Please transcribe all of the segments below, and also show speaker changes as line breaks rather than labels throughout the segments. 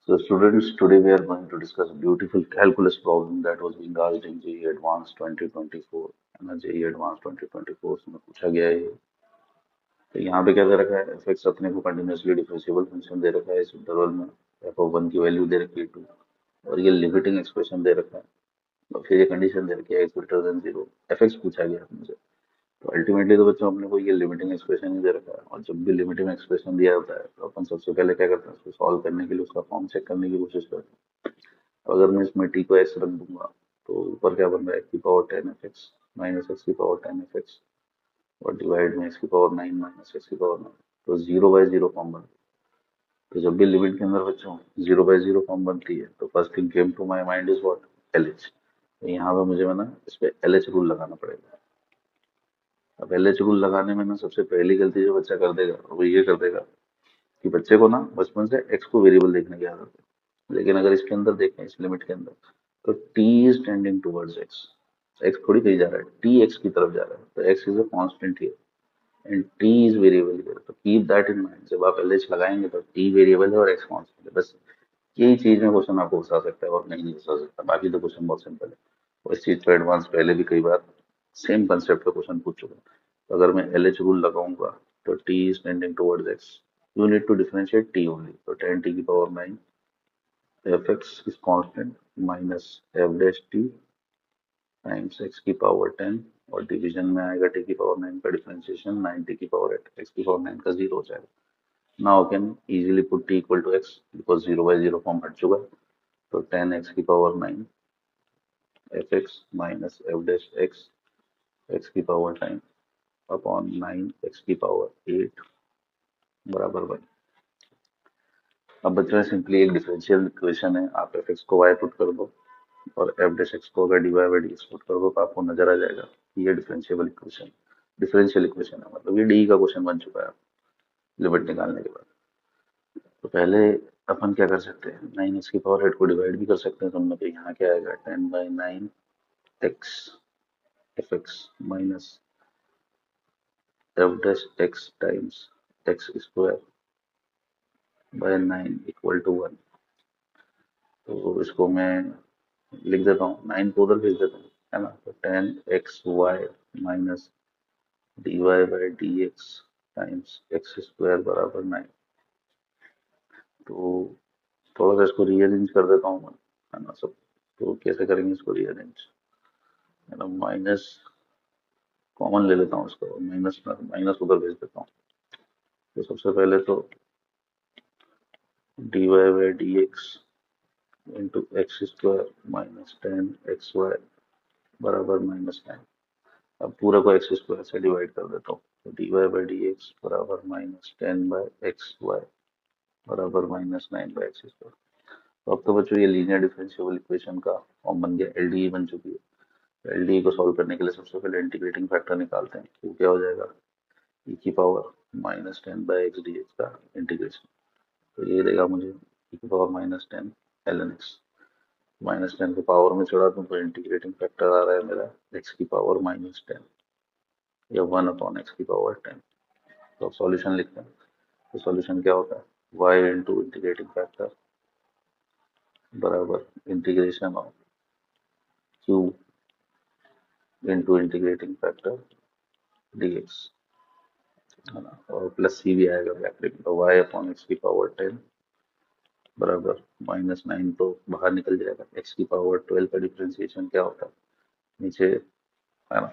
So students, today we are going to discuss a beautiful calculus problem that was being asked in JEE Advanced 2024. है ना, JEE Advanced 2024 में पूछा गया है ये। तो यहाँ पे क्या दे रखा है, एफ एक्स अपने को कंटिन्यूसली डिफरेंशिएबल फंक्शन दे रखा है इस इंटरवल में, एफ ऑफ वन की वैल्यू दे रखी है 2, और ये लिमिटिंग एक्सप्रेशन दे रखा है, और फिर ये कंडीशन दे रखी है x greater than zero, F x पूछा गया है मुझे। तो अल्टीमेटली तो बच्चों अपने को ये लिमिटिंग एक्सप्रेशन ही दे रखा है, और जब भी लिमिटिंग एक्सप्रेशन दिया होता है तो अपन सबसे पहले क्या करते हैं, उसको सॉल्व करने के लिए उसका फॉर्म चेक करने की कोशिश करते हैं। अगर मैं इसमें टी को एक्स रख दूंगा तो ऊपर क्या बन रहा है, एक्स की power 10 F X minus x की पावर 10 एफ एक्स, और डिवाइड में एक्स की पावर 9 माइनस एक्स की पावर 9, तो जीरो बाय जीरो फॉर्म बनता है। तो जब भी लिमिट के अंदर बच्चों जीरो बाय जीरो फॉर्म बनती है तो first thing came to my mind is what, L H. तो यहाँ पे मुझे ना इस पे एल एच रूल लगाना पड़ेगा। अब एल एच रूल लगाने में ना सबसे पहली गलती जो बच्चा कर देगा वो ये कर देगा कि बच्चे को ना बचपन से एक्स को वेरिएबल देखने की आदत है, लेकिन अगर इसके अंदर देखें, इस लिमिट के अंदर, तो T is tending towards x. X थोड़ी कहीं जा रहा है, टी एक्स की तरफ जा रहा है, तो x is a constant here and T is variable here. तो कीप दैट इन माइंड, जब आप एलएच लगाएंगे तो टी वेरिएबल है और एक्स कांस्टेंट है, बस यही चीज में क्वेश्चन आपको फंसा सकता है और नहीं फंसा सकता। बाकी तो क्वेश्चन बहुत सिंपल है, और इस चीज पर एडवांस पहले भी कई बार सेम कंसेप्ट का क्वेश्चन पूछ चुका हूं। तो अगर मैं एलएच रूल लगाऊंगा तो T is tending towards x, you need to differentiate t only. So 10 t की power 9 fx is constant minus f dash t times x की पावर 10, और डिवीजन में आएगा t की पावर 9 का डिफरेंशिएशन 9 t की पावर 8, x की power 9 का 0 हो जाएगा। Now can easily put t equal to x because 0 by 0 form हट चुका है। तो 10 x की power 9 fx minus f dash x, x की पावर 10 अपॉन 9 x की पावर 8 बराबर 1। अब बच्चों सिंपली एक डिफरेंशियल इक्वेशन है, आप एफ एक्स को वाई पुट कर दो और एफ डैश एक्स को अगर D Y by D X put कर दो तो आपको नजर आ जाएगा कि ये डिफरेंशियल इक्वेशन है, मतलब ये डी का क्वेश्चन बन चुका है लिमिट निकालने के बाद। तो पहले अपन क्या कर सकते हैं, 9 एक्स की पावर 8 को डिवाइड भी कर सकते हैं दोनों पे। यहाँ क्या आएगा, 10/9 X F X minus F dash X times X square by 9 equal to 1। तो इसको मैं लिख देता हूँ, 9 को उधर भेज देता हूँ, है ना। तो 10 xy minus dy by D x times X square बराबर 9। तो थोड़ा सा इसको रीअरेंज कर देता हूँ मैं, है ना सब। तो कैसे करेंगे इसको रीअरेंज, है ना, माइनस कॉमन ले लेता हूँ इसको, माइनस माइनस उधर भेज देता हूँ। तो सबसे पहले तो dy by D x into x square minus 10 xy बराबर -9। अब पूरा को एक्स स्क्वायर से डिवाइड कर देता हूँ, तो D Y by D X बराबर -10/xy बराबर -9/x²। तो अब तो बच्चों ये लीनियर डिफरेंशिएबल इक्वेशन का फॉर्म बन गया, एलडीई बन चुकी है। एलडीई को सॉल्व करने के लिए सबसे पहले इंटीग्रेटिंग फैक्टर निकालते हैं, तो क्या हो जाएगा, ई की पावर -10/x dx का इंटीग्रेशन। तो ये देगा मुझे ई की पावर -10 ln x। -10 को पावर में चढ़ा दूं तो इंटीग्रेटिंग फैक्टर आ रहा है मेरा x की पावर -10 या 1/x की पावर 10। तो सॉल्यूशन लिखते हैं, तो सॉल्यूशन क्या होता है, y इंटू इंटीग्रेटिंग फैक्टर बराबर integration of q into integrating factor dx, है ना, और प्लस c भी आएगा ब्रैकेट में। तो y अपॉन एक्स की पावर 10 बराबर -9, तो बाहर निकल जाएगा। x की पावर 12 का डिफरेंशिएशन क्या होता है, नीचे, है ना,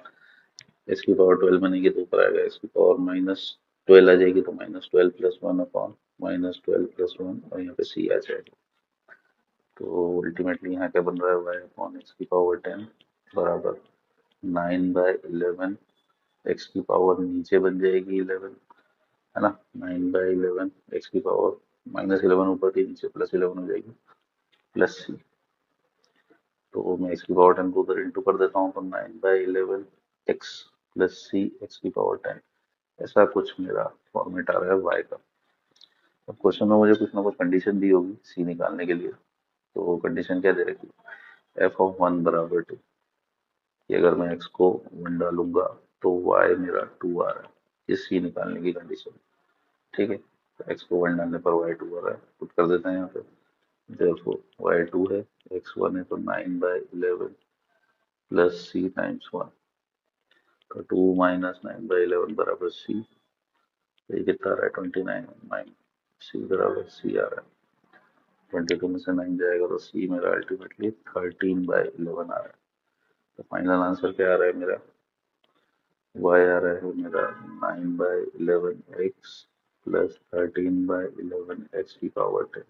x की पावर 12 बनेगी तो ऊपर आएगा, x की पावर -12 आ जाएगी, तो -12 प्लस 1 अपॉन -12 प्लस 1, और यहाँ पे c आ जाएगा। तो अल्टीमेटली यहाँ क्या बन रहा है, वाई अपॉन एक्स की पावर 10 बराबर 9/11। एक्स की पावर नीचे बन जाएगी 11, है ना, 9/11 एक्स की पावर -11 ऊपर थी, नीचे +11 हो जाएगी, प्लस सी। तो मैं एक्स की पावर 10 को उधर इंटू कर देता हूँ, तो 9/11 एक्स प्लस सी एक्स की पावर 10, ऐसा कुछ मेरा फॉर्मेट आ रहा है वाई का। अब क्वेश्चन में मुझे कुछ ना कुछ कंडीशन दी होगी सी निकालने के लिए। तो कंडीशन क्या दे रखी है, एफ ऑफ 1 बराबर 2, कि अगर मैं x को 1 डालूंगा तो y मेरा 2 आ रहा है, ये सी निकालने की कंडीशन। ठीक है, तो x को 1 डालने पर y 2 आ रहा है, पुट कर देते हैं यहाँ पे। therefore y2 है, x1 है तो 9/11 प्लस c टाइम्स 1, तो 2 माइनस 9/11 बराबर c, तो ये कितना आ रहा है 29, 9 c बराबर c आ रहा है, 22 में से 9 जाएगा तो c मेरा अल्टीमेटली 13/11 आ रहा है। तो फाइनल आंसर क्या आ रहा है मेरा, y आ रहा है मेरा 9/11 x प्लस 13/11 x की पावर 10।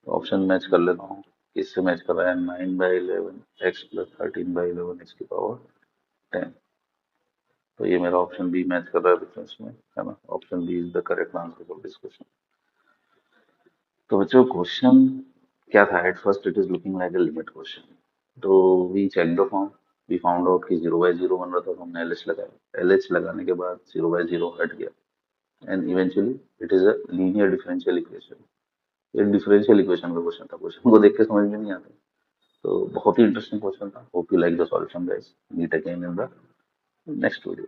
ऑप्शन मैच कर लेता हूँ, किससे मैच कर रहा है, 9/11 x प्लस 13/11 x की पावर 10। तो ये मेरा ऑप्शन बी मैच कर रहा है डिफरेंस में, है ना, option B is the correct answer for this question. तो बच्चों क्वेश्चन क्या था, at first it is looking like a limit question, तो we check the form, we found out कि 0/0 बन रहा था, तो हमने LH लगाया, LH लगाने के बाद 0/0 हट गया, and eventually it is a linear differential equation. ये डिफरेंशियल इक्वेशन का क्वेश्चन था, क्वेश्चन को देख के समझ में नहीं आता, तो बहुत ही इंटरेस्टिंग क्वेश्चन था। Hope you like the solution guys, meet again in the next video.